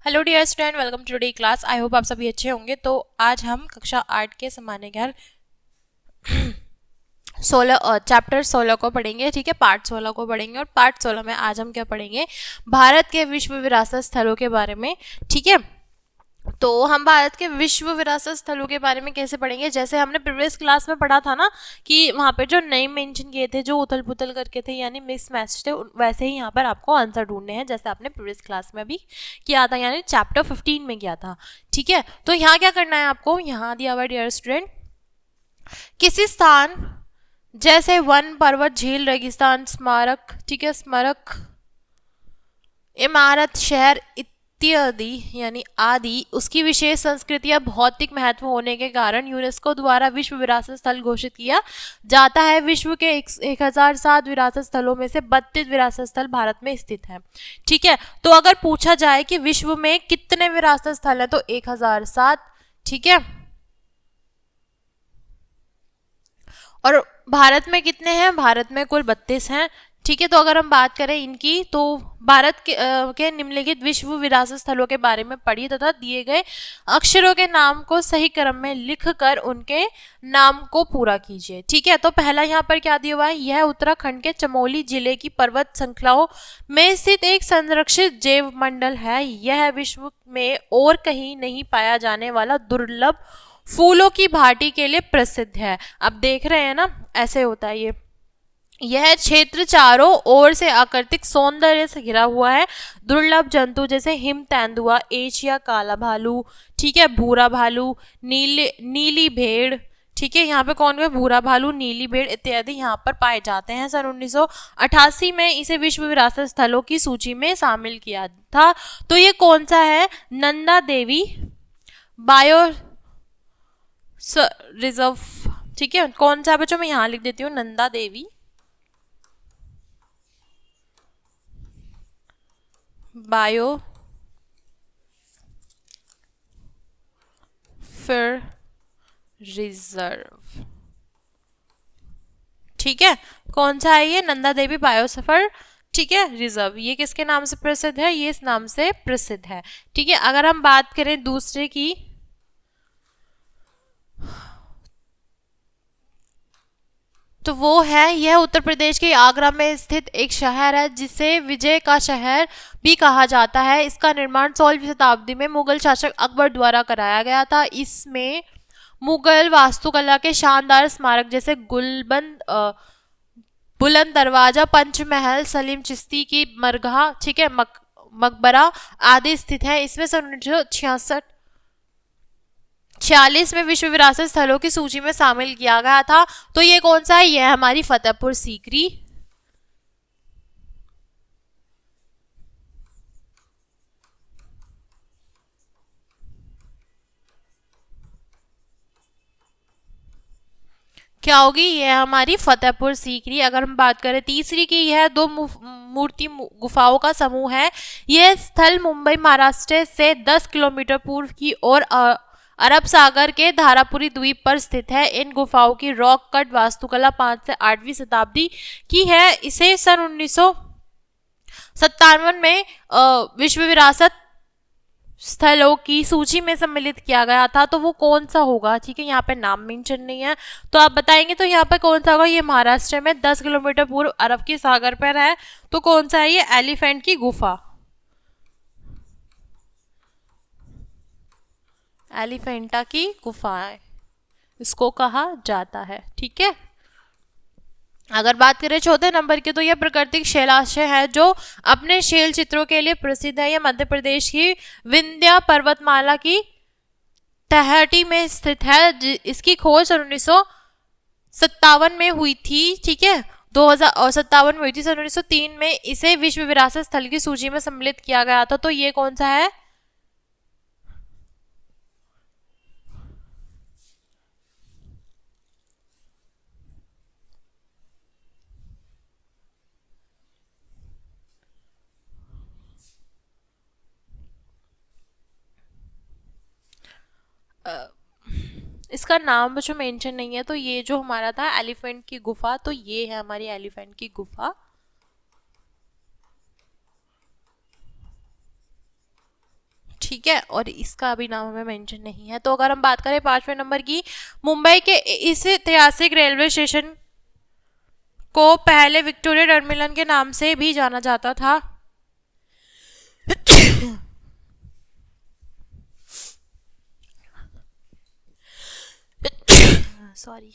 Hello dear student, welcome to today class. I hope आप सभी अच्छे होंगे। तो आज हम कक्षा 8 के सामान्य ज्ञान 16 को पढ़ेंगे। ठीक है, पार्ट 16 को पढ़ेंगे और पार्ट 16 में आज हम क्या पढ़ेंगे, भारत के विश्व विरासत स्थलों के बारे में। ठीक है, तो हम भारत के विश्व विरासत स्थलों के बारे में कैसे पढ़ेंगे, जैसे हमने प्रीवियस क्लास में पढ़ा था ना कि वहाँ पे जो नेम मेंशन किए थे, जो उथल पुथल करके थे यानी मिक्स मैच थे, वैसे ही यहाँ पर आपको आंसर ढूंढने हैं जैसे आपने प्रीवियस क्लास में भी किया था, यानी चैप्टर 15 में किया था। ठीक है, तो यहाँ क्या करना है आपको, यहाँ दिया हुआ डियर स्टूडेंट, किसी स्थान जैसे वन, पर्वत, झील, रेगिस्तान, स्मारक, ठीक है, स्मारक, इमारत, शहर इत्यादि यानी आदि, उसकी विशेष संस्कृति या भौतिक महत्व होने के कारण यूनेस्को द्वारा विश्व विरासत स्थल घोषित किया जाता है। विश्व के 1007 विरासत स्थलों में से 32 विरासत स्थल भारत में स्थित है। ठीक है, तो अगर पूछा जाए कि विश्व में कितने विरासत स्थल है तो 1007। ठीक है, और भारत में कितने हैं, भारत में कुल 32 हैं। ठीक है, तो अगर हम बात करें इनकी, तो भारत के निम्नलिखित विश्व विरासत स्थलों के बारे में पढ़िए तथा दिए गए अक्षरों के नाम को सही क्रम में लिखकर उनके नाम को पूरा कीजिए। ठीक है, तो पहला यहाँ पर क्या दिया हुआ है, यह उत्तराखंड के चमोली जिले की पर्वत श्रृंखलाओं में स्थित एक संरक्षित जैव मंडल है। यह विश्व में और कहीं नहीं पाया जाने वाला दुर्लभ फूलों की भाटी के लिए प्रसिद्ध है। अब देख रहे हैं ना, ऐसे होता है ये। यह क्षेत्र चारों ओर से आकृतिक सौंदर्य से घिरा हुआ है। दुर्लभ जंतु जैसे हिम तेंदुआ, एशिया काला भालू, ठीक है, भूरा भालू, नीली भेड़, ठीक है, यहाँ पे कौन है, भूरा भालू, नीली भेड़ इत्यादि यहाँ पर पाए जाते हैं। सन 1988 में इसे विश्व विरासत स्थलों की सूची में शामिल किया था। तो ये कौन सा है, नंदा देवी बायो रिजर्व। ठीक है, कौन सा बच्चों, मैं यहाँ लिख देती हूँ, नंदा देवी बायो फिर रिजर्व। ठीक है, कौन सा है ये, नंदा देवी बायोस्फीयर, ठीक है, रिजर्व। ये किसके नाम से प्रसिद्ध है, ये इस नाम से प्रसिद्ध है। ठीक है, अगर हम बात करें दूसरे की, तो वो है, यह उत्तर प्रदेश के आगरा में स्थित एक शहर है जिसे विजय का शहर भी कहा जाता है। इसका निर्माण 16वीं शताब्दी में मुगल शासक अकबर द्वारा कराया गया था। इसमें मुगल वास्तुकला के शानदार स्मारक जैसे गुलबंद, बुलंद दरवाजा, पंचमहल, सलीम चिश्ती की मरगाह, ठीक है, मकबरा आदि स्थित है। इसमें सन 1946 में विश्व विरासत स्थलों की सूची में शामिल किया गया था। तो ये कौन सा है, यह हमारी फतेहपुर सीकरी। क्या होगी, यह हमारी फतेहपुर सीकरी। अगर हम बात करें तीसरी की, यह दो मूर्ति गुफाओं का समूह है। यह स्थल मुंबई महाराष्ट्र से 10 किलोमीटर पूर्व की ओर अरब सागर के धारापुरी द्वीप पर स्थित है। इन गुफाओं की रॉक कट वास्तुकला 5 से 8वीं शताब्दी की है। इसे सन 1957 में विश्व विरासत स्थलों की सूची में सम्मिलित किया गया था। तो वो कौन सा होगा, ठीक है, यहाँ पे नाम मेंशन नहीं है तो आप बताएंगे, तो यहाँ पे कौन सा होगा, ये महाराष्ट्र में 10 किलोमीटर पूर्व अरब की सागर पर है। तो कौन सा है ये, एलिफेंट की गुफा, एलिफेंटा की गुफा इसको कहा जाता है। ठीक है, अगर बात करें चौथे नंबर की, तो यह प्राकृतिक शैलाशय है जो अपने शैल चित्रों के लिए प्रसिद्ध है। यह मध्य प्रदेश की विंध्य पर्वतमाला की तहटी में स्थित है। इसकी खोज सन 1957 में हुई थी। ठीक है, 2057 में हुई थी। सन 1903 में इसे विश्व विरासत स्थल की सूची में सम्मिलित किया गया था। तो ये कौन सा है, इसका नाम बच्चों मेंशन नहीं है। तो ये जो हमारा था एलिफेंट की गुफा, तो ये है हमारी एलिफेंट की गुफा। ठीक है, और इसका अभी नाम हमें मेंशन नहीं है। तो अगर हम बात करें 5वें नंबर की, मुंबई के इस ऐतिहासिक रेलवे स्टेशन को पहले विक्टोरिया टर्मिनल के नाम से भी जाना जाता था। सॉरी।